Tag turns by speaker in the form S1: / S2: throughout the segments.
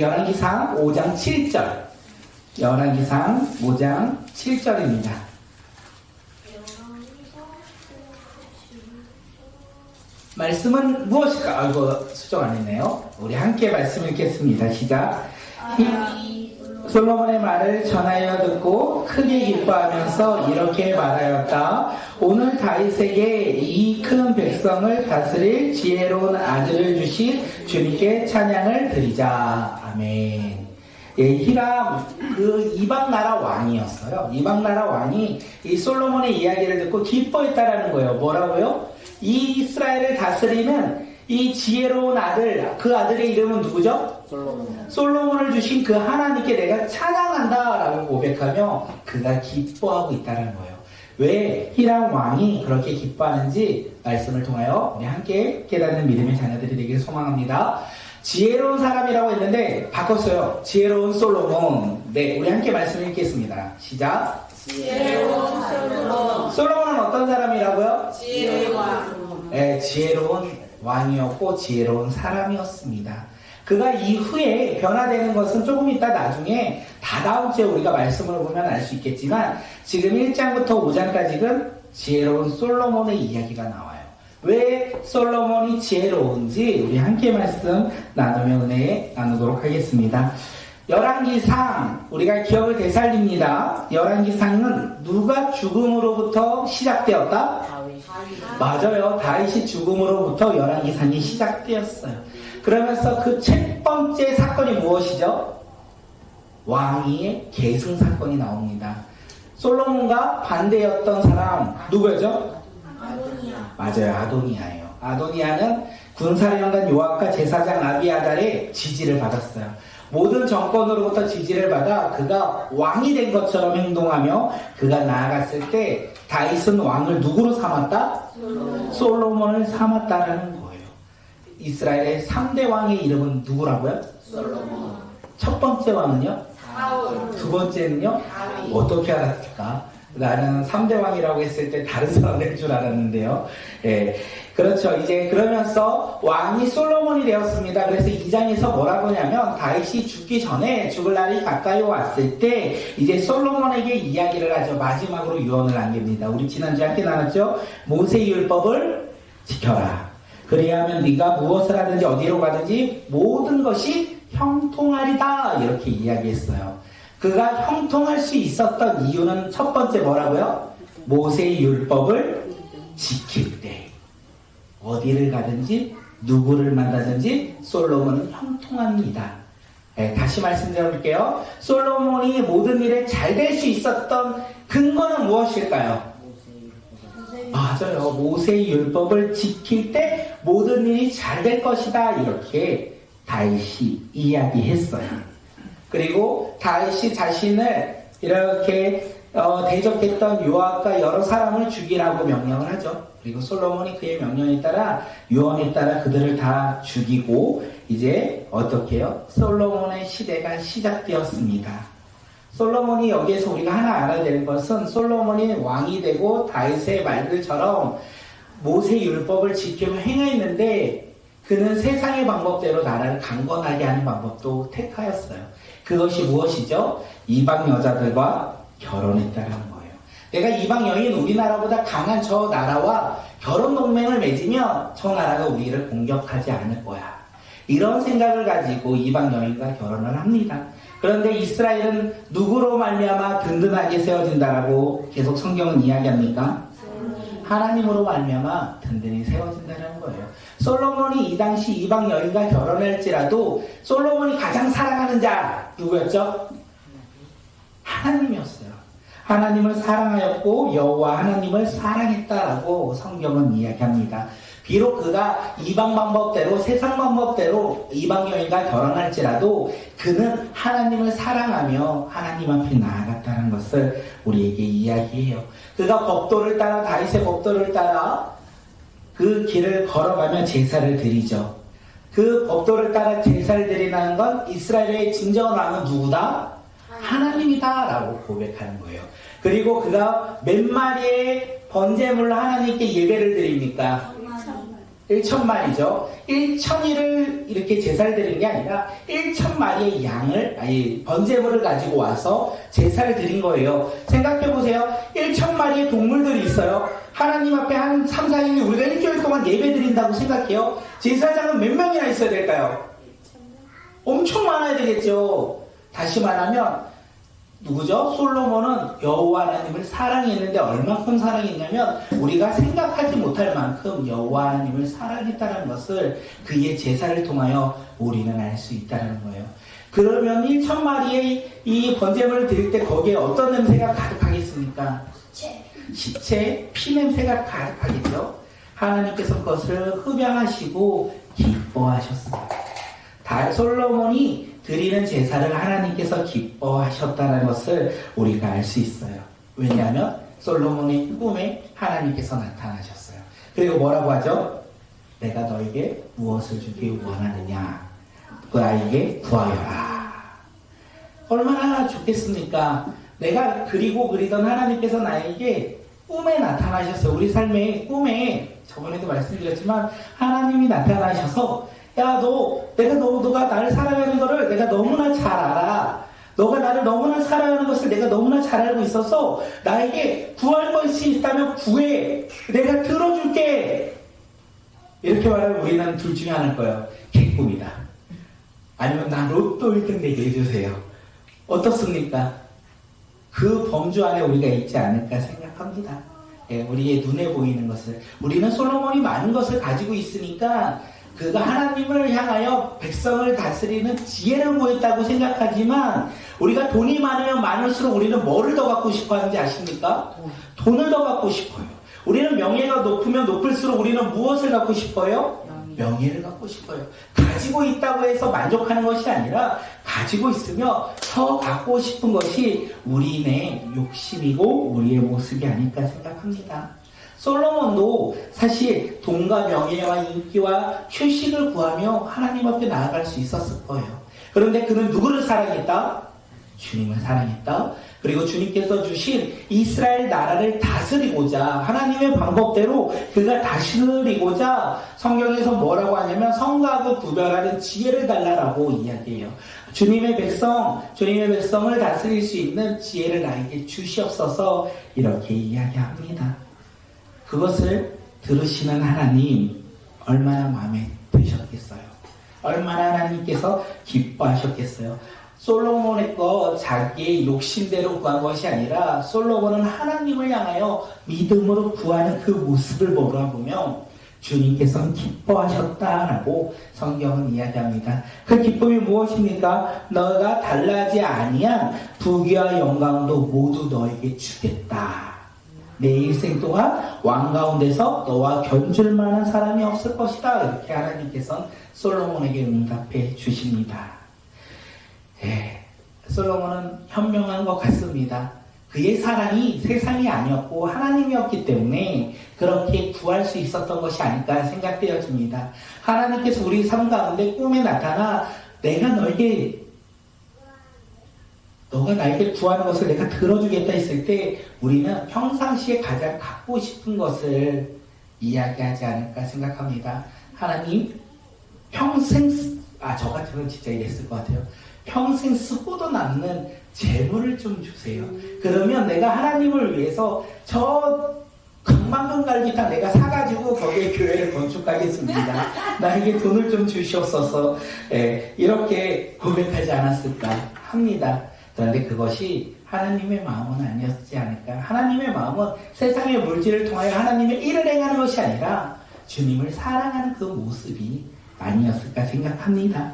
S1: 열왕기상 5장 7절. 열왕기상 5장 7절입니다. 말씀은 무엇일까? 이거 수정 안 했네요. 우리 함께 말씀 읽겠습니다. 시작. 솔로몬의 말을 전하여 듣고 크게 기뻐하면서 이렇게 말하였다. 오늘 다윗에게 이 큰 백성을 다스릴 지혜로운 아들을 주신 주님께 찬양을 드리자. 아멘. 예, 히람 그 이방 나라 왕이었어요. 이방 나라 왕이 이 솔로몬의 이야기를 듣고 기뻐했다라는 거예요. 뭐라고요? 이 이스라엘을 다스리는 이 지혜로운 아들, 그 아들의 이름은 누구죠? 솔로몬을 주신 그 하나님께 내가 찬양한다라고 고백하며 그가 기뻐하고 있다는 거예요. 왜 히람 왕이 그렇게 기뻐하는지 말씀을 통하여 우리 함께 깨닫는 믿음의 자녀들이 되기를 소망합니다. 지혜로운 사람이라고 했는데 바꿨어요. 지혜로운 솔로몬. 네, 우리 함께 말씀 읽겠습니다. 시작.
S2: 지혜로운 솔로몬.
S1: 솔로몬은 어떤 사람이라고요?
S2: 지혜로운 왕.
S1: 네, 지혜로운 왕이었고 지혜로운 사람이었습니다. 그가 이후에 변화되는 것은 조금 이따 나중에 다다음 주에 우리가 말씀을 보면 알 수 있겠지만 지금 1장부터 5장까지는 지혜로운 솔로몬의 이야기가 나와요. 왜 솔로몬이 지혜로운지 우리 함께 말씀 나누며 은혜 나누도록 하겠습니다. 열왕기상 우리가 기억을 되살립니다. 열왕기상은 누가 죽음으로부터 시작되었다? 맞아요. 다윗이 죽음으로부터 열왕기상이 시작되었어요. 그러면서 그 첫 번째 사건이 무엇이죠? 왕위의 계승 사건이 나옵니다. 솔로몬과 반대였던 사람 누구죠?
S2: 아도니아.
S1: 맞아요. 아도니아예요. 아도니아는 군사령관 요압과 제사장 아비아달의 지지를 받았어요. 모든 정권으로부터 지지를 받아 그가 왕이 된 것처럼 행동하며 그가 나아갔을 때 다윗은 왕을 누구로 삼았다? 솔로몬을 삼았다라는 거예요. 이스라엘의 3대 왕의 이름은 누구라고요?
S2: 솔로몬.
S1: 첫 번째 왕은요?
S2: 사울.
S1: 두 번째는요?
S2: 다윗.
S1: 어떻게 알았을까? 나는 3대 왕이라고 했을 때 다른 사람일 줄 알았는데요. 예. 그렇죠. 이제 그러면서 왕이 솔로몬이 되었습니다. 그래서 2장에서 뭐라고 하냐면 다윗이 죽기 전에 죽을 날이 가까이 왔을 때 이제 솔로몬에게 이야기를 하죠. 마지막으로 유언을 남깁니다. 우리 지난주에 함께 나눴죠. 모세의 율법을 지켜라. 그래야하면 네가 무엇을 하든지 어디로 가든지 모든 것이 형통하리다. 이렇게 이야기했어요. 그가 형통할 수 있었던 이유는 첫 번째 뭐라고요? 모세의 율법을 지킬 때 어디를 가든지 누구를 만나든지 솔로몬은 형통합니다. 네, 다시 말씀드려볼게요. 솔로몬이 모든 일에 잘 될 수 있었던 근거는 무엇일까요? 맞아요. 모세의 율법을 지킬 때 모든 일이 잘 될 것이다. 이렇게 다윗이 이야기했어요. 그리고 다윗이 자신을 이렇게 대적했던 요압과 여러 사람을 죽이라고 명령을 하죠. 그리고 솔로몬이 그의 명령에 따라 유언에 따라 그들을 다 죽이고 이제 어떻게 해요? 솔로몬의 시대가 시작되었습니다. 솔로몬이 여기에서 우리가 하나 알아야 되는 것은 솔로몬이 왕이 되고 다윗의 말들처럼 모세의 율법을 지키며 행했는데 그는 세상의 방법대로 나라를 강건하게 하는 방법도 택하였어요. 그것이 무엇이죠? 이방 여자들과 결혼했다는 거예요. 내가 이방 여인 우리나라보다 강한 저 나라와 결혼 동맹을 맺으면 저 나라가 우리를 공격하지 않을 거야. 이런 생각을 가지고 이방 여인과 결혼을 합니다. 그런데 이스라엘은 누구로 말미암아 든든하게 세워진다라고 계속 성경은 이야기합니까? 하나님으로 말미암아 든든히 세워진다는 거예요. 솔로몬이 이 당시 이방 여인과 결혼할지라도 솔로몬이 가장 사랑하는 자 누구였죠? 하나님이었어요. 하나님을 사랑하였고 여호와 하나님을 사랑했다라고 성경은 이야기합니다. 비록 그가 이방 방법대로 세상 방법대로 이방 여인과 결혼할지라도 그는 하나님을 사랑하며 하나님 앞에 나아갔다는 것을 우리에게 이야기해요. 그가 법도를 따라 다윗의 법도를 따라 그 길을 걸어가며 제사를 드리죠. 그 법도를 따라 제사를 드리는 건 이스라엘의 진정한 왕은 누구다? 하나님이다 라고 고백하는 거예요. 그리고 그가 몇 마리의 번제물로 하나님께 예배를 드립니까? 1,000마리죠. 1,000일을 이렇게 제사를 드리는 게 아니라 1,000마리의 양을, 아니, 번제물을 가지고 와서 제사를 드린 거예요. 생각해 보세요. 1,000마리의 동물들이 있어요. 하나님 앞에 한 3, 4일이 우리가 일주일 동안 예배 드린다고 생각해요. 제사장은 몇 명이나 있어야 될까요? 엄청 많아야 되겠죠. 다시 말하면 누구죠? 솔로몬은 여호와 하나님을 사랑했는데 얼마큼 사랑했냐면 우리가 생각하지 못할 만큼 여호와 하나님을 사랑했다는 것을 그의 제사를 통하여 우리는 알 수 있다는 거예요. 그러면 1,000마리의 이 번제물을 드릴 때 거기에 어떤 냄새가 가득하겠습니까? 시체, 피 냄새가 가득하겠죠. 하나님께서 그것을 흡양하시고 기뻐하셨습니다. 솔로몬이 드리는 제사를 하나님께서 기뻐하셨다는 것을 우리가 알 수 있어요. 왜냐하면 솔로몬의 꿈에 하나님께서 나타나셨어요. 그리고 뭐라고 하죠? 내가 너에게 무엇을 주기 원하느냐? 그 아이에게 구하여라. 얼마나 좋겠습니까? 내가 그리던 하나님께서 나에게 꿈에 나타나셨어요. 우리 삶의 꿈에 저번에도 말씀드렸지만 하나님이 나타나셔서 야, 너가 나를 사랑하는 거를 내가 너무나 잘 알아. 너가 나를 너무나 사랑하는 것을 내가 너무나 잘 알고 있어서 나에게 구할 것이 있다면 구해. 내가 들어줄게. 이렇게 말하면 우리는 둘 중에 하나일 거예요. 개꿈이다. 아니면 나 로또 1등 되게 해주세요. 어떻습니까? 그 범주 안에 우리가 있지 않을까 생각합니다. 예, 우리의 눈에 보이는 것을. 우리는 솔로몬이 많은 것을 가지고 있으니까 그가 하나님을 향하여 백성을 다스리는 지혜를 구했다고 생각하지만 우리가 돈이 많으면 많을수록 우리는 뭐를 더 갖고 싶어 하는지 아십니까? 돈을 더 갖고 싶어요. 우리는 명예가 높으면 높을수록 우리는 무엇을 갖고 싶어요? 명예를 갖고 싶어요. 가지고 있다고 해서 만족하는 것이 아니라 가지고 있으며 더 갖고 싶은 것이 우리의 욕심이고 우리의 모습이 아닐까 생각합니다. 솔로몬도 사실 돈과 명예와 인기와 휴식을 구하며 하나님 앞에 나아갈 수 있었을 거예요. 그런데 그는 누구를 사랑했다? 주님을 사랑했다. 그리고 주님께서 주신 이스라엘 나라를 다스리고자 하나님의 방법대로 그가 다스리고자 성경에서 뭐라고 하냐면 성과 악을 구별하는 지혜를 달라라고 이야기해요. 주님의 백성을 다스릴 수 있는 지혜를 나에게 주시옵소서 이렇게 이야기합니다. 그것을 들으시는 하나님 얼마나 마음에 드셨겠어요? 얼마나 하나님께서 기뻐하셨겠어요? 솔로몬의 거 자기의 욕심대로 구한 것이 아니라 솔로몬은 하나님을 향하여 믿음으로 구하는 그 모습을 보면 주님께서는 기뻐하셨다라고 성경은 이야기합니다. 그 기쁨이 무엇입니까? 너가 달라지 아니한 부귀와 영광도 모두 너에게 주겠다. 내 일생 동안 왕 가운데서 너와 견줄 만한 사람이 없을 것이다. 이렇게 하나님께서는 솔로몬에게 응답해 주십니다. 솔로몬은 현명한 것 같습니다. 그의 사랑이 세상이 아니었고 하나님이었기 때문에 그렇게 구할 수 있었던 것이 아닐까 생각되어집니다. 하나님께서 우리 삶 가운데 꿈에 나타나 너가 나에게 구하는 것을 내가 들어주겠다 했을 때 우리는 평상시에 가장 갖고 싶은 것을 이야기하지 않을까 생각합니다. 하나님 저 같으면 진짜 이랬을 것 같아요. 평생 쓰고도 남는 재물을 좀 주세요. 그러면 내가 하나님을 위해서 저 강만금갈비탕 내가 사가지고 거기에 교회를 건축하겠습니다. 나에게 돈을 좀 주시옵소서. 이렇게 고백하지 않았을까 합니다. 그런데 그것이 하나님의 마음은 아니었지 않을까. 하나님의 마음은 세상의 물질을 통하여 하나님의 일을 행하는 것이 아니라 주님을 사랑하는 그 모습이 아니었을까 생각합니다.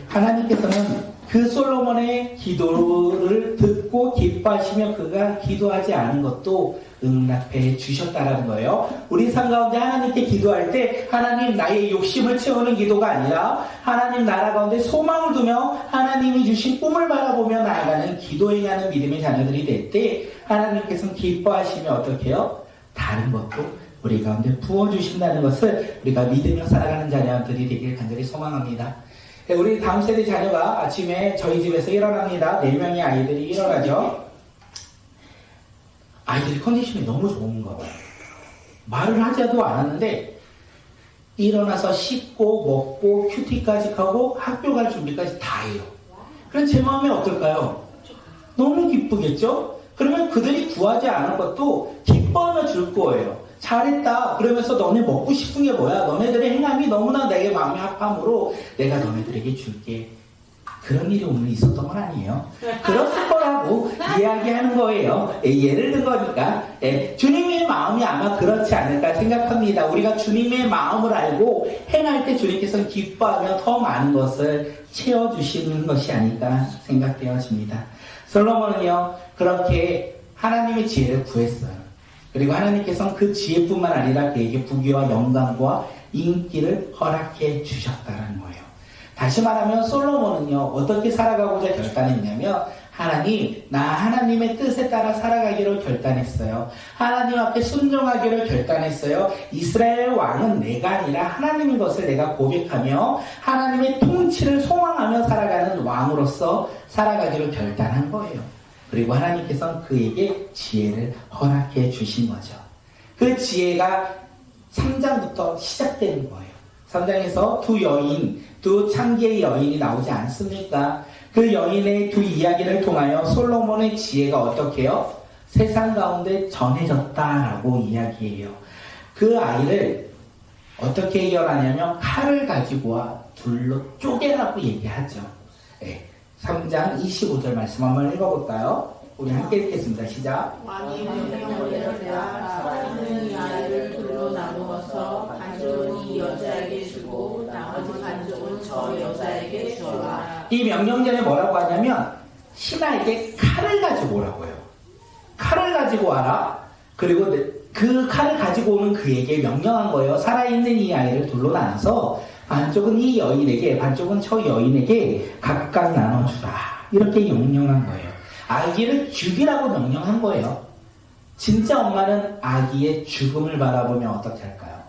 S1: 하나님께서는 그 솔로몬의 기도를 듣고 기뻐하시며 그가 기도하지 않은 것도 응답해 주셨다라는 거예요. 우리 삶 가운데 하나님께 기도할 때 하나님 나의 욕심을 채우는 기도가 아니라 하나님 나라 가운데 소망을 두며 하나님이 주신 꿈을 바라보며 나아가는 기도에 가는 믿음의 자녀들이 될 때 하나님께서는 기뻐하시며 어떻게 해요? 다른 것도 우리 가운데 부어주신다는 것을 우리가 믿으며 살아가는 자녀들이 되길 간절히 소망합니다. 우리 다음 세대 자녀가 아침에 저희 집에서 일어납니다. 4명의 아이들이 일어나죠. 아이들이 컨디션이 너무 좋은 거예요. 말을 하지도 않았는데 일어나서 씻고 먹고 큐티까지 하고 학교 갈 준비까지 다 해요. 그럼 제 마음이 어떨까요? 너무 기쁘겠죠? 그러면 그들이 구하지 않은 것도 기뻐하며 줄 거예요. 잘했다. 그러면서 너네 먹고 싶은 게 뭐야? 너네들의 행함이 너무나 내게 마음이 아파하므로 내가 너네들에게 줄게. 그런 일이 오늘 있었던 건 아니에요. 그랬을 거라고 이야기하는 거예요. 예를 든 거니까. 주님의 마음이 아마 그렇지 않을까 생각합니다. 우리가 주님의 마음을 알고 행할 때 주님께서는 기뻐하며 더 많은 것을 채워주시는 것이 아닐까 생각되어집니다. 솔로몬은요, 그렇게 하나님의 지혜를 구했어요. 그리고 하나님께서는 그 지혜뿐만 아니라 그에게 부귀와 영광과 인기를 허락해 주셨다는 거예요. 다시 말하면 솔로몬은요, 어떻게 살아가고자 결단했냐면, 하나님, 나 하나님의 뜻에 따라 살아가기로 결단했어요. 하나님 앞에 순종하기로 결단했어요. 이스라엘 왕은 내가 아니라 하나님인 것을 내가 고백하며 하나님의 통치를 소망하며 살아가는 왕으로서 살아가기로 결단한 거예요. 그리고 하나님께서는 그에게 지혜를 허락해 주신 거죠. 그 지혜가 3장부터 시작되는 거예요. 3장에서 두 창기의 여인이 나오지 않습니까? 그 여인의 두 이야기를 통하여 솔로몬의 지혜가 어떻게 해요? 세상 가운데 전해졌다라고 이야기해요. 그 아이를 어떻게 해결하냐면 칼을 가지고 와 둘로 쪼개라고 얘기하죠. 3장 25절 말씀 한번 읽어볼까요? 우리 함께 읽겠습니다. 시작.
S2: 왕이 명령을 내라 살아있는 이 아이를 둘로 나누어서 반쪽은 이 여자에게 주고 나머지 반쪽은 저 여자에게 주어라.
S1: 이 명령전에 뭐라고 하냐면 신하에게 칼을 가지고 오라고 해요. 칼을 가지고 와라. 그리고 그 칼을 가지고 오는 그에게 명령한 거예요. 살아있는 이 아이를 둘로 나눠서 반쪽은 이 여인에게, 반쪽은 저 여인에게 각각 나눠주라. 이렇게 명령한 거예요. 아기를 죽이라고 명령한 거예요. 진짜 엄마는 아기의 죽음을 바라보면 어떻게 할까요?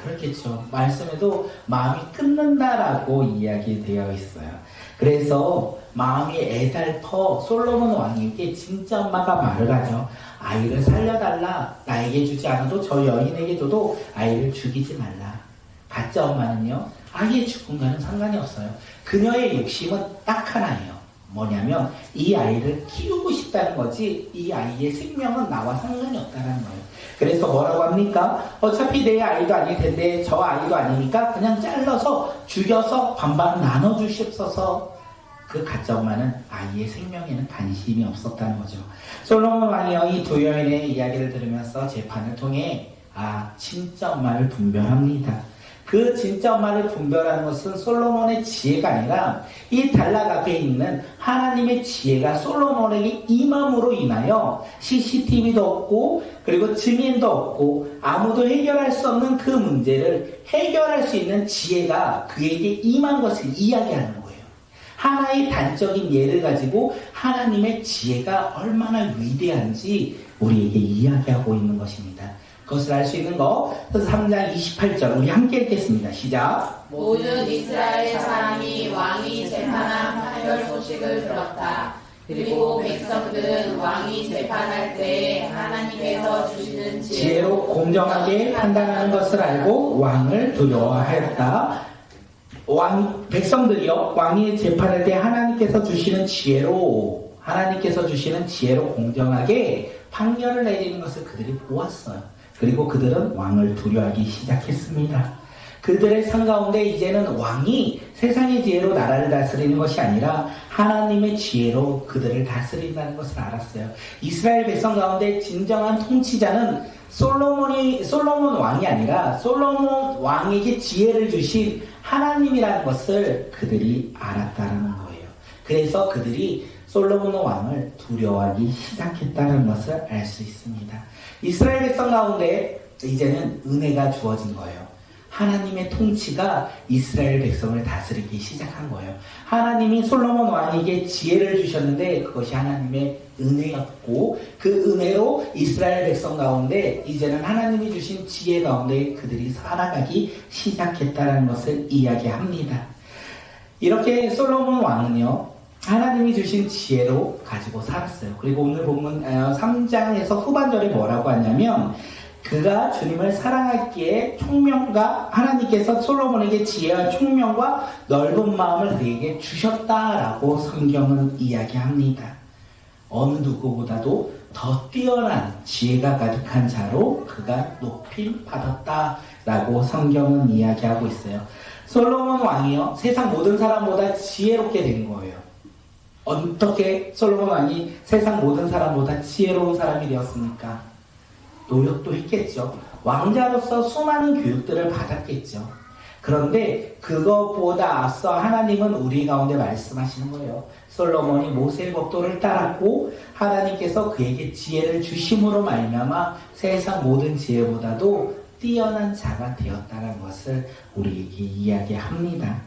S1: 그렇겠죠. 말씀에도 마음이 끊는다라고 이야기되어 있어요. 그래서 마음이 애달퍼 솔로몬 왕에게 진짜 엄마가 말을 하죠. 아이를 살려달라. 나에게 주지 않아도 저 여인에게 줘도 아이를 죽이지 말라. 가짜 엄마는요, 아기의 죽음과는 상관이 없어요. 그녀의 욕심은 딱 하나예요. 뭐냐면 이 아이를 키우고 싶다는 거지 이 아이의 생명은 나와 상관이 없다는 거예요. 그래서 뭐라고 합니까? 어차피 내 아이도 아닐 텐데 저 아이도 아니니까 그냥 잘라서 죽여서 반반 나눠주십소서. 그 가짜 엄마는 아이의 생명에는 관심이 없었다는 거죠. 솔로몬 왕이요, 이 두 여인의 이야기를 들으면서 재판을 통해 진짜 엄마를 분별합니다. 그 진짜 엄마를 분별하는 것은 솔로몬의 지혜가 아니라 이 단락 앞에 있는 하나님의 지혜가 솔로몬에게 임함으로 인하여 CCTV도 없고 그리고 증인도 없고 아무도 해결할 수 없는 그 문제를 해결할 수 있는 지혜가 그에게 임한 것을 이야기하는 거예요. 하나의 단적인 예를 가지고 하나님의 지혜가 얼마나 위대한지 우리에게 이야기하고 있는 것입니다. 그것을 알 수 있는 거 3장 28절 우리 함께 읽겠습니다. 시작.
S2: 모든 이스라엘 사람이 왕이 재판한 판결 소식을 들었다. 그리고 백성들은 왕이 재판할 때 하나님께서 주시는
S1: 지혜로 공정하게 판단하는 것을 알고 왕을 두려워하였다. 백성들이요, 왕이 재판할 때 하나님께서 주시는 지혜로 공정하게 판결을 내리는 것을 그들이 보았어요. 그리고 그들은 왕을 두려워하기 시작했습니다. 그들의 삶 가운데 이제는 왕이 세상의 지혜로 나라를 다스리는 것이 아니라 하나님의 지혜로 그들을 다스린다는 것을 알았어요. 이스라엘 백성 가운데 진정한 통치자는 솔로몬 왕이 아니라 솔로몬 왕에게 지혜를 주신 하나님이라는 것을 그들이 알았다는 거예요. 그래서 그들이 솔로몬 왕을 두려워하기 시작했다는 것을 알 수 있습니다. 이스라엘 백성 가운데 이제는 은혜가 주어진 거예요. 하나님의 통치가 이스라엘 백성을 다스리기 시작한 거예요. 하나님이 솔로몬 왕에게 지혜를 주셨는데 그것이 하나님의 은혜였고 그 은혜로 이스라엘 백성 가운데 이제는 하나님이 주신 지혜 가운데 그들이 살아가기 시작했다는 것을 이야기합니다. 이렇게 솔로몬 왕은요, 하나님이 주신 지혜로 가지고 살았어요. 그리고 오늘 본문 3장에서 후반절에 뭐라고 하냐면 그가 주님을 사랑했기에 총명과 하나님께서 솔로몬에게 지혜와 총명과 넓은 마음을 그에게 주셨다라고 성경은 이야기합니다. 어느 누구보다도 더 뛰어난 지혜가 가득한 자로 그가 높임 받았다라고 성경은 이야기하고 있어요. 솔로몬 왕이요, 세상 모든 사람보다 지혜롭게 된 거예요. 어떻게 솔로몬 왕이 세상 모든 사람보다 지혜로운 사람이 되었습니까? 노력도 했겠죠. 왕자로서 수많은 교육들을 받았겠죠. 그런데 그것보다 앞서 하나님은 우리 가운데 말씀하시는 거예요. 솔로몬이 모세의 법도를 따랐고 하나님께서 그에게 지혜를 주심으로 말미암아 세상 모든 지혜보다도 뛰어난 자가 되었다는 것을 우리에게 이야기합니다.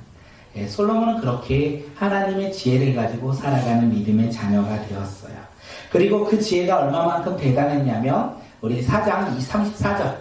S1: 솔로몬은 그렇게 하나님의 지혜를 가지고 살아가는 믿음의 자녀가 되었어요. 그리고 그 지혜가 얼마만큼 대단했냐면 우리 4장 34절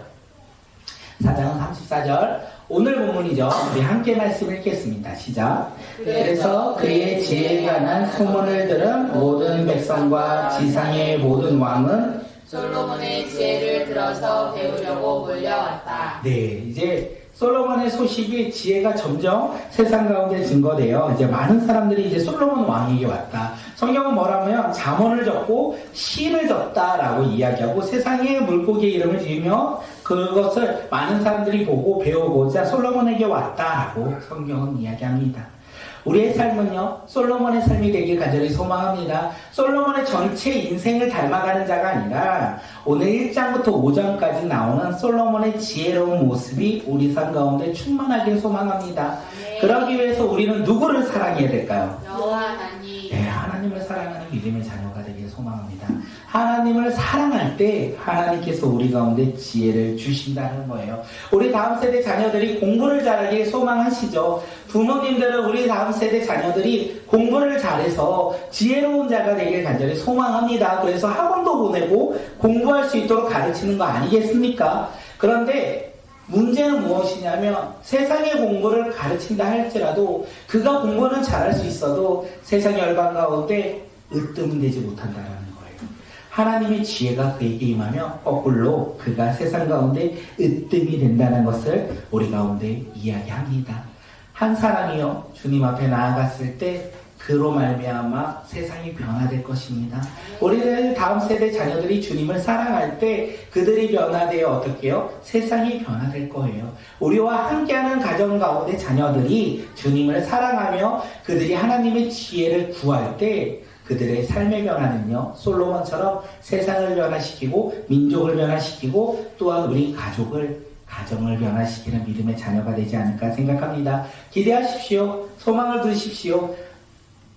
S1: 4장은 34절 오늘 본문이죠. 우리 함께 말씀 읽겠습니다. 시작. 그래서 그의 지혜에 관한 소문을 들은 모든 백성과 지상의 모든 왕은
S2: 솔로몬의 지혜를 들어서 배우려고 몰려왔다.
S1: 네, 이제 솔로몬의 소식이 지혜가 점점 세상 가운데 증거돼요. 이제 많은 사람들이 이제 솔로몬 왕에게 왔다. 성경은 뭐라면 잠언을 적고 시를 적다라고 이야기하고 세상의 물고기 이름을 지으며 그것을 많은 사람들이 보고 배우고자 솔로몬에게 왔다라고 성경은 이야기합니다. 우리의 삶은요, 솔로몬의 삶이 되길 간절히 소망합니다. 솔로몬의 전체 인생을 닮아가는 자가 아니라 오늘 1장부터 5장까지 나오는 솔로몬의 지혜로운 모습이 우리 삶 가운데 충만하길 소망합니다. 그러기 위해서 우리는 누구를 사랑해야 될까요?
S2: 여호와 하나님.
S1: 네, 하나님을 사랑하는 믿음의 자녀가 되길 소망합니다. 하나님을 사랑할 때 하나님께서 우리 가운데 지혜를 주신다는 거예요. 우리 다음 세대 자녀들이 공부를 잘하길 소망하시죠. 부모님들은 우리 다음 세대 자녀들이 공부를 잘해서 지혜로운 자가 되길 간절히 소망합니다. 그래서 학원도 보내고 공부할 수 있도록 가르치는 거 아니겠습니까? 그런데 문제는 무엇이냐면 세상의 공부를 가르친다 할지라도 그가 공부는 잘할 수 있어도 세상의 열방 가운데 으뜸은 되지 못한다는 거예요. 하나님의 지혜가 그에게 임하며 거꾸로 그가 세상 가운데 으뜸이 된다는 것을 우리 가운데 이야기합니다. 한 사람이요 주님 앞에 나아갔을 때 그로 말미암아 세상이 변화될 것입니다. 우리는 다음 세대 자녀들이 주님을 사랑할 때 그들이 변화되어 어떻게 해요? 세상이 변화될 거예요. 우리와 함께하는 가정 가운데 자녀들이 주님을 사랑하며 그들이 하나님의 지혜를 구할 때 그들의 삶의 변화는요, 솔로몬처럼 세상을 변화시키고 민족을 변화시키고 또한 우리 가정을 변화시키는 믿음의 자녀가 되지 않을까 생각합니다. 기대하십시오. 소망을 두십시오.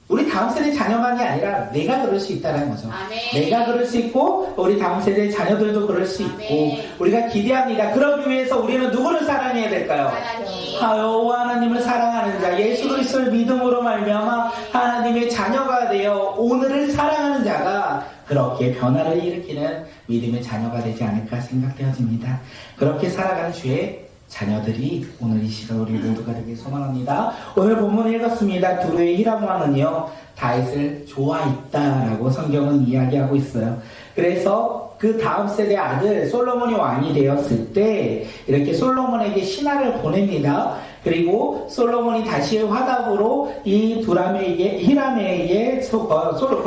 S1: 우리 다음 세대 자녀만이 아니라 내가 그럴 수 있다는 거죠.
S2: 아멘.
S1: 내가 그럴 수 있고 우리 다음 세대 자녀들도 그럴 수 있고
S2: 아멘.
S1: 우리가 기대합니다. 그러기 위해서 우리는 누구를 사랑해야 될까요?
S2: 하나님.
S1: 여호와 하나님을 사랑하는 자, 예수 그리스도를 믿음으로 말미암아 하나님의 자녀가 되어 오늘을 사랑하는 자가 그렇게 변화를 일으키는 믿음의 자녀가 되지 않을까 생각되어집니다. 그렇게 살아가는 주의 자녀들이 오늘 이 시간 우리 모두가 되길 소망합니다. 오늘 본문 읽었습니다. 두루의 히람 왕은요 다윗을 좋아했다라고 성경은 이야기하고 있어요. 그래서 그 다음 세대 아들 솔로몬이 왕이 되었을 때 이렇게 솔로몬에게 신하를 보냅니다. 그리고 솔로몬이 다시 화답으로 이 히람에게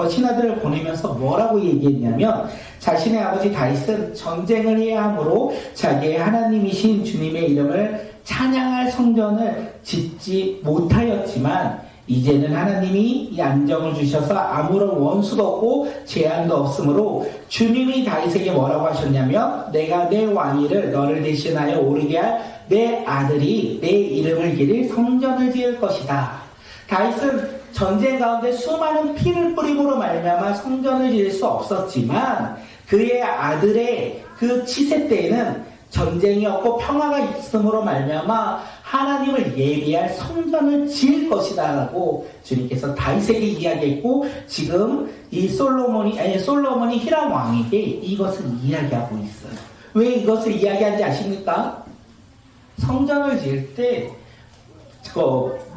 S1: 신하들을 보내면서 뭐라고 얘기했냐면 자신의 아버지 다윗은 전쟁을 해야 하므로 자기의 하나님이신 주님의 이름을 찬양할 성전을 짓지 못하였지만 이제는 하나님이 이 안정을 주셔서 아무런 원수도 없고 제한도 없으므로 주님이 다윗에게 뭐라고 하셨냐면 내가 내 왕위를 너를 대신하여 오르게 할 내 아들이 내 이름을 기릴 성전을 지을 것이다. 다윗은 전쟁 가운데 수많은 피를 뿌림으로 말미암아 성전을 지을 수 없었지만 그의 아들의 그 치세 때에는 전쟁이 없고 평화가 있음으로 말미암아 하나님을 예비할 성전을 지을 것이다 라고 주님께서 다윗에게 이야기했고 지금 이 솔로몬이 히람 왕에게 이것을 이야기하고 있어요. 왜 이것을 이야기하는지 아십니까? 성전을 지을 때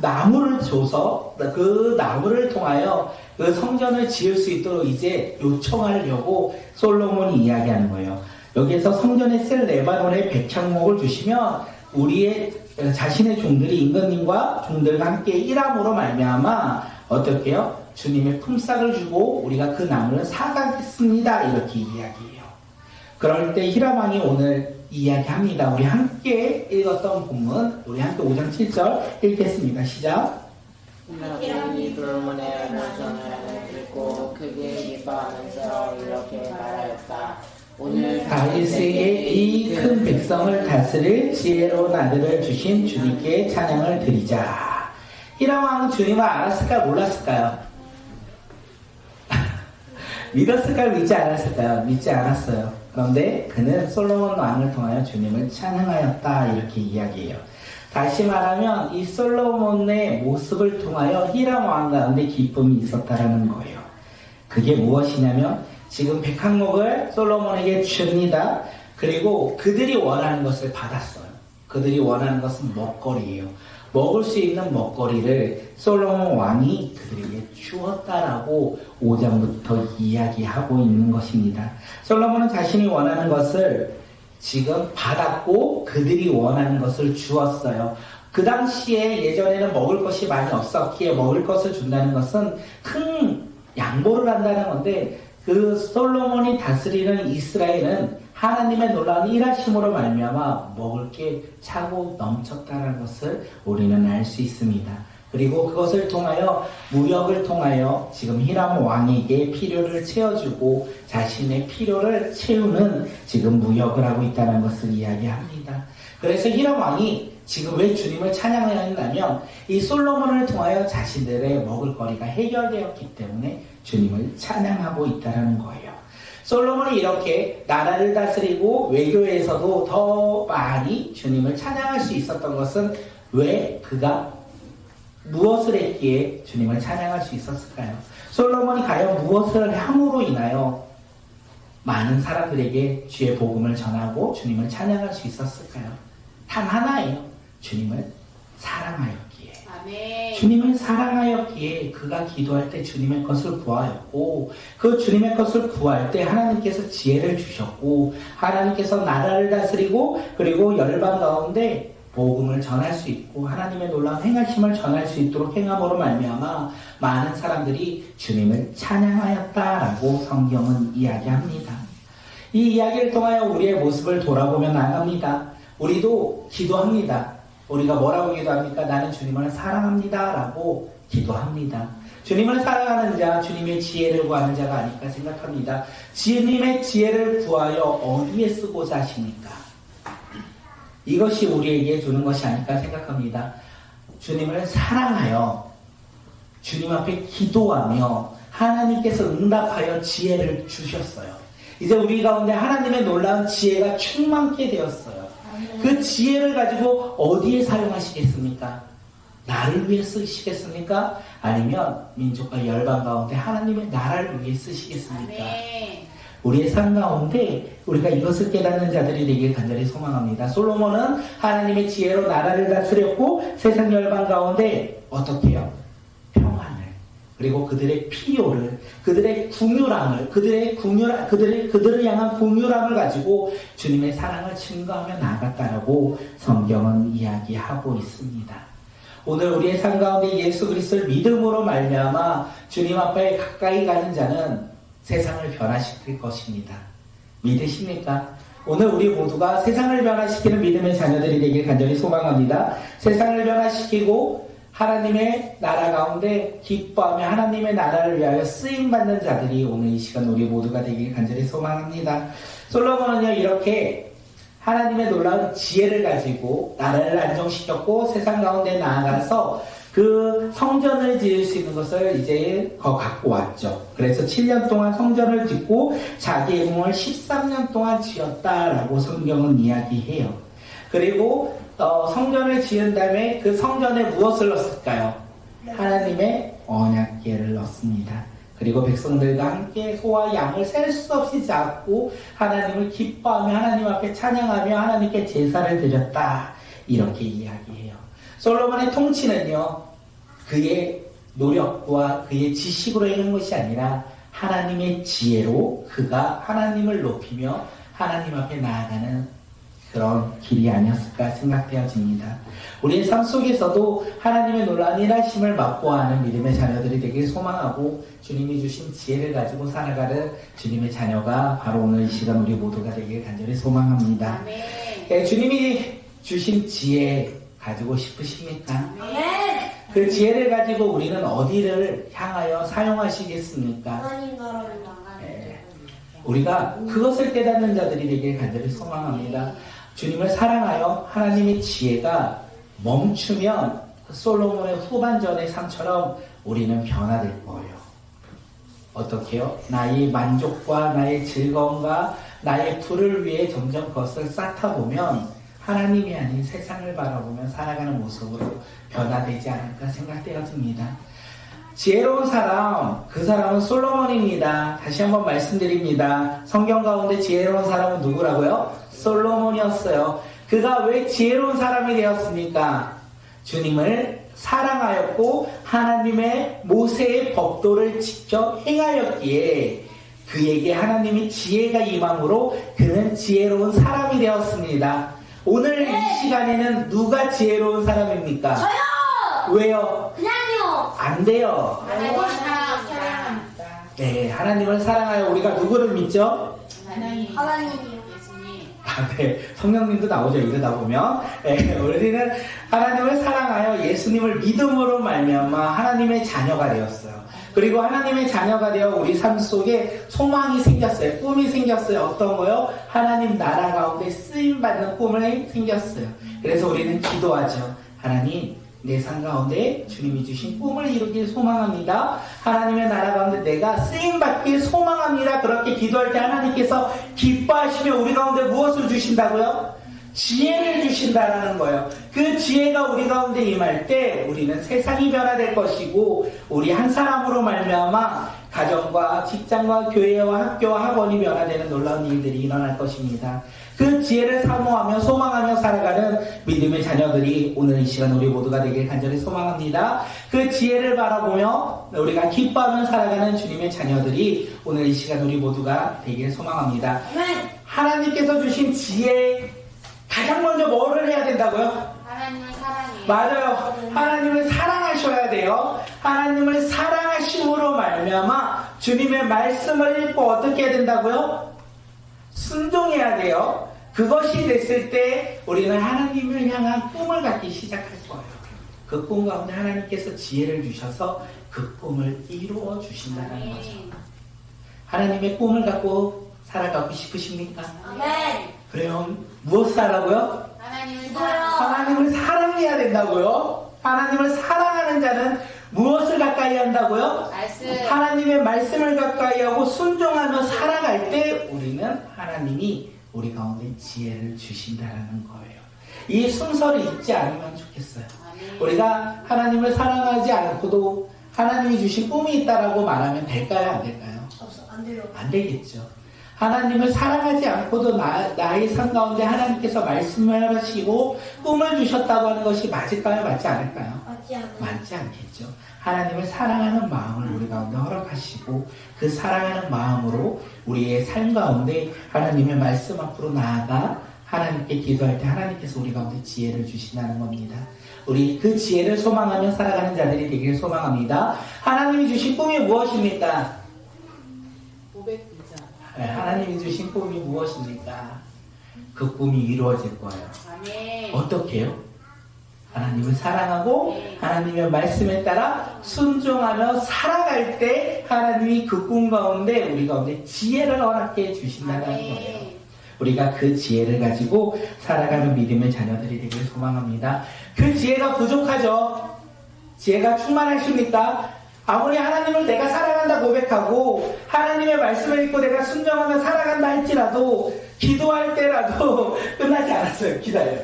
S1: 나무를 줘서 그 나무를 통하여 그 성전을 지을 수 있도록 이제 요청하려고 솔로몬이 이야기하는 거예요. 여기에서 성전에 쓸 레바논의 백향목을 주시면 우리의 자신의 종들이 임금님과 종들과 함께 일함으로 말미암아 어떻게요? 주님의 품삯을 주고 우리가 그 나무를 사가겠습니다. 이렇게 이야기해요. 그럴 때 히람 왕이 오늘 이야기합니다. 우리 함께 읽었던 본문, 우리 함께 5장 7절 읽겠습니다. 시작.
S3: 히람이 솔로몬의 말씀을 듣고 크게 기뻐하면서 이렇게 말하였다. 오늘
S1: 다윗에게 이 큰 백성을 다스릴 지혜로운 아들을 주신 주님께 찬양을 드리자. 히람 왕은 주님을 알았을까요? 몰랐을까요? 믿었을까요? 믿지 않았을까요? 믿지 않았어요. 그런데 그는 솔로몬 왕을 통하여 주님을 찬양하였다. 이렇게 이야기해요. 다시 말하면 이 솔로몬의 모습을 통하여 히람 왕 가운데 기쁨이 있었다라는 거예요. 그게 무엇이냐면 지금 백향목을 솔로몬에게 줍니다. 그리고 그들이 원하는 것을 받았어요. 그들이 원하는 것은 먹거리예요. 먹을 수 있는 먹거리를 솔로몬 왕이 그들에게 주었다라고 5장부터 이야기하고 있는 것입니다. 솔로몬은 자신이 원하는 것을 지금 받았고 그들이 원하는 것을 주었어요. 그 당시에 예전에는 먹을 것이 많이 없었기에 먹을 것을 준다는 것은 큰 양보를 한다는 건데 그 솔로몬이 다스리는 이스라엘은 하나님의 놀라운 일하심으로 말미암아 먹을 게 차고 넘쳤다는 것을 우리는 알 수 있습니다. 그리고 그것을 통하여 무역을 통하여 지금 히람 왕에게 필요를 채워주고 자신의 필요를 채우는 지금 무역을 하고 있다는 것을 이야기합니다. 그래서 히람 왕이 지금 왜 주님을 찬양해야 했냐면 이 솔로몬을 통하여 자신들의 먹을거리가 해결되었기 때문에 주님을 찬양하고 있다는 거예요. 솔로몬이 이렇게 나라를 다스리고 외교에서도 더 많이 주님을 찬양할 수 있었던 것은 왜 그가 무엇을 했기에 주님을 찬양할 수 있었을까요? 솔로몬이 과연 무엇을 함으로 인하여 많은 사람들에게 주의 복음을 전하고 주님을 찬양할 수 있었을까요? 단 하나예요. 주님을 사랑하였기에.
S2: 아멘.
S1: 주님을 사랑하였기에 그가 기도할 때 주님의 것을 구하였고 그 주님의 것을 구할 때 하나님께서 지혜를 주셨고 하나님께서 나라를 다스리고 그리고 열방 가운데 복음을 전할 수 있고 하나님의 놀라운 행하심을 전할 수 있도록 행함으로 말미암아 많은 사람들이 주님을 찬양하였다라고 성경은 이야기합니다. 이 이야기를 통하여 우리의 모습을 돌아보며 나갑니다. 우리도 기도합니다. 우리가 뭐라고 기도합니까? 나는 주님을 사랑합니다 라고 기도합니다. 주님을 사랑하는 자, 주님의 지혜를 구하는 자가 아닐까 생각합니다. 주님의 지혜를 구하여 어디에 쓰고자 하십니까? 이것이 우리에게 주는 것이 아닐까 생각합니다. 주님을 사랑하여 주님 앞에 기도하며 하나님께서 응답하여 지혜를 주셨어요. 이제 우리 가운데 하나님의 놀라운 지혜가 충만케 되었어요. 그 지혜를 가지고 어디에 사용하시겠습니까? 나를 위해 쓰시겠습니까? 아니면 민족과 열방 가운데 하나님의 나라를 위해 쓰시겠습니까?
S2: 아멘.
S1: 우리의 삶 가운데 우리가 이것을 깨닫는 자들이 되길 간절히 소망합니다. 솔로몬은 하나님의 지혜로 나라를 다스렸고 세상 열방 가운데 어떻게 해요? 평안을 그리고 그들의 필요를 그들의 궁휼함을 그들을 향한 궁휼함을 가지고 주님의 사랑을 증거하며 나아갔다라고 성경은 이야기하고 있습니다. 오늘 우리의 삶 가운데 예수 그리스도를 믿음으로 말미암아 주님 앞에 가까이 가는 자는 세상을 변화시킬 것입니다. 믿으십니까? 오늘 우리 모두가 세상을 변화시키는 믿음의 자녀들이 되길 간절히 소망합니다. 세상을 변화시키고 하나님의 나라 가운데 기뻐하며 하나님의 나라를 위하여 쓰임받는 자들이 오늘 이 시간 우리 모두가 되길 간절히 소망합니다. 솔로몬은요 이렇게 하나님의 놀라운 지혜를 가지고 나라를 안정시켰고 세상 가운데 나아가서 그 성전을 지을 수 있는 것을 이제 갖고 왔죠. 그래서 7년 동안 성전을 짓고 자기의 궁을 13년 동안 지었다라고 성경은 이야기해요. 그리고 성전을 지은 다음에 그 성전에 무엇을 넣었을까요? 하나님의 언약궤를 넣습니다. 그리고 백성들과 함께 소와 양을 셀 수 없이 잡고 하나님을 기뻐하며 하나님 앞에 찬양하며 하나님께 제사를 드렸다. 이렇게 이야기해요. 솔로몬의 통치는요, 그의 노력과 그의 지식으로 이런 것이 아니라 하나님의 지혜로 그가 하나님을 높이며 하나님 앞에 나아가는 그런 길이 아니었을까 생각되어집니다. 우리의 삶 속에서도 하나님의 놀라운 일하심을 맛보아하는 믿음의 자녀들이 되길 소망하고 주님이 주신 지혜를 가지고 살아가는 주님의 자녀가 바로 오늘 이 시간 우리 모두가 되길 간절히 소망합니다. 주님이 주신 지혜 가지고 싶으십니까? 그 지혜를 가지고 우리는 어디를 향하여 사용하시겠습니까?
S4: 하나님 나라를
S1: 우리가 그것을 깨닫는 자들이 되길 간절히 소망합니다. 주님을 사랑하여 하나님의 지혜가 멈추면 솔로몬의 후반전의 삶처럼 우리는 변화될 거예요. 어떻게요? 나의 만족과 나의 즐거움과 나의 부를 위해 점점 그것을 쌓다 보면 하나님이 아닌 세상을 바라보며 살아가는 모습으로 변화되지 않을까 생각되어집니다. 지혜로운 사람, 그 사람은 솔로몬입니다. 다시 한번 말씀드립니다. 성경 가운데 지혜로운 사람은 누구라고요? 솔로몬이었어요. 그가 왜 지혜로운 사람이 되었습니까? 주님을 사랑하였고 하나님의 모세의 법도를 직접 행하였기에 그에게 하나님의 지혜가 임함으로 그는 지혜로운 사람이 되었습니다. 오늘 이 시간에는 누가 지혜로운 사람입니까?
S4: 저요!
S1: 왜요?
S4: 그냥요!
S1: 안 돼요.
S2: 하나님을 사랑합니다.
S1: 네, 하나님을 사랑하여 우리가 누구를 믿죠?
S4: 하나님이요.
S1: 네, 성령님도 나오죠. 이러다 보면. 네, 우리는 하나님을 사랑하여 예수님을 믿음으로 말미암아 하나님의 자녀가 되었어요. 그리고 하나님의 자녀가 되어 우리 삶 속에 소망이 생겼어요. 꿈이 생겼어요. 어떤 거요? 하나님 나라 가운데 쓰임받는 꿈을 생겼어요. 그래서 우리는 기도하죠. 하나님, 내 삶 가운데 주님이 주신 꿈을 이루길 소망합니다. 하나님의 나라 가운데 내가 쓰임받길 소망합니다. 그렇게 기도할 때 하나님께서 기뻐하시며 우리 가운데 무엇을 주신다고요? 지혜를 주신다라는 거예요. 그 지혜가 우리 가운데 임할 때 우리는 세상이 변화될 것이고 우리 한 사람으로 말미암아 가정과 직장과 교회와 학교와 학원이 변화되는 놀라운 일들이 일어날 것입니다. 그 지혜를 사모하며 소망하며 살아가는 믿음의 자녀들이 오늘 이 시간 우리 모두가 되길 간절히 소망합니다. 그 지혜를 바라보며 우리가 기뻐하며 살아가는 주님의 자녀들이 오늘 이 시간 우리 모두가 되길 소망합니다. 하나님께서 주신 지혜 가장 먼저 뭐를 해야 된다고요?
S2: 하나님을 사랑해.
S1: 맞아요. 하나님을 사랑하셔야 돼요. 하나님을 사랑하심으로 말미암아 주님의 말씀을 읽고 어떻게 해야 된다고요? 순종해야 돼요. 그것이 됐을 때 우리는 하나님을 향한 꿈을 갖기 시작할 거예요. 그 꿈 가운데 하나님께서 지혜를 주셔서 그 꿈을 이루어 주신다는 거죠. 하나님의 꿈을 갖고 살아가고 싶으십니까? 그럼 무엇을 하라고요?
S2: 하나님을
S1: 하나님을 사랑해야 된다고요? 하나님을 사랑하는 자는 무엇을 가까이 한다고요?
S2: 말씀.
S1: 하나님의 말씀을 가까이 하고 순종하며 살아갈 때 우리는 하나님이 우리 가운데 지혜를 주신다라는 거예요. 이 순서를 잊지 않으면 좋겠어요. 우리가 하나님을 사랑하지 않고도 하나님이 주신 꿈이 있다라고 말하면 될까요? 안 될까요?
S4: 안 돼요.
S1: 안 되겠죠. 하나님을 사랑하지 않고도 나의 삶 가운데 하나님께서 말씀을 하시고 꿈을 주셨다고 하는 것이 맞을까요? 맞지 않을까요?
S4: 맞지 않아요.
S1: 맞지 않겠죠. 하나님을 사랑하는 마음을 우리 가운데 허락하시고 그 사랑하는 마음으로 우리의 삶 가운데 하나님의 말씀 앞으로 나아가 하나님께 기도할 때 하나님께서 우리 가운데 지혜를 주신다는 겁니다. 우리 그 지혜를 소망하며 살아가는 자들이 되기를 소망합니다. 하나님이 주신 꿈이 무엇입니까?
S2: 500부자.
S1: 네, 하나님이 주신 꿈이 무엇입니까? 그 꿈이 이루어질 거예요.
S2: 아멘.
S1: 어떻게요? 하나님을 사랑하고
S2: 네.
S1: 하나님의 말씀에 따라 순종하며 살아갈 때 하나님이 그 꿈 가운데 우리 가운데 지혜를 허락해 주신다는 거예요. 우리가 그 지혜를 가지고 살아가는 믿음의 자녀들이 되길 소망합니다. 그 지혜가 부족하죠. 지혜가 충만하십니까? 아무리 하나님을 내가 사랑한다 고백하고 하나님의 말씀을 읽고 내가 순종하며 살아간다 할지라도 기도할 때라도 끝나지 않았어요. 기다려요.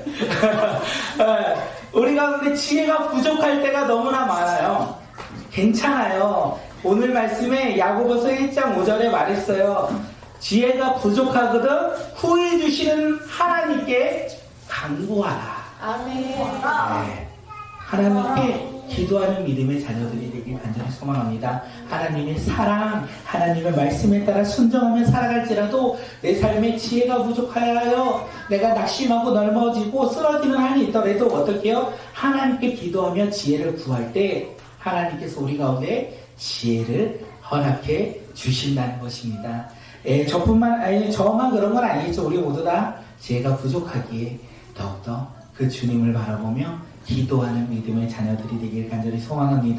S1: 우리 가운데 지혜가 부족할 때가 너무나 많아요. 괜찮아요. 오늘 말씀에 야고보서 1장 5절에 말했어요. 지혜가 부족하거든 후히 주시는 하나님께 간구하라.
S2: 아멘.
S1: 네. 하나님께 기도하는 믿음의 자녀들이 되길 간절히 소망합니다. 소원합니다. 하나님의 사랑, 하나님의 말씀에 따라 순종하며 살아갈지라도 내 삶에 지혜가 부족하여 내가 낙심하고 넓어지고 쓰러지는 한이 있더라도 어떻게요? 하나님께 기도하며 지혜를 구할 때 하나님께서 우리 가운데 지혜를 허락해 주신다는 것입니다. 저만 그런 건 아니겠죠. 우리 모두 다 지혜가 부족하기에 더욱더 그 주님을 바라보며 기도하는 믿음의 자녀들이 되길 간절히 소망합니다.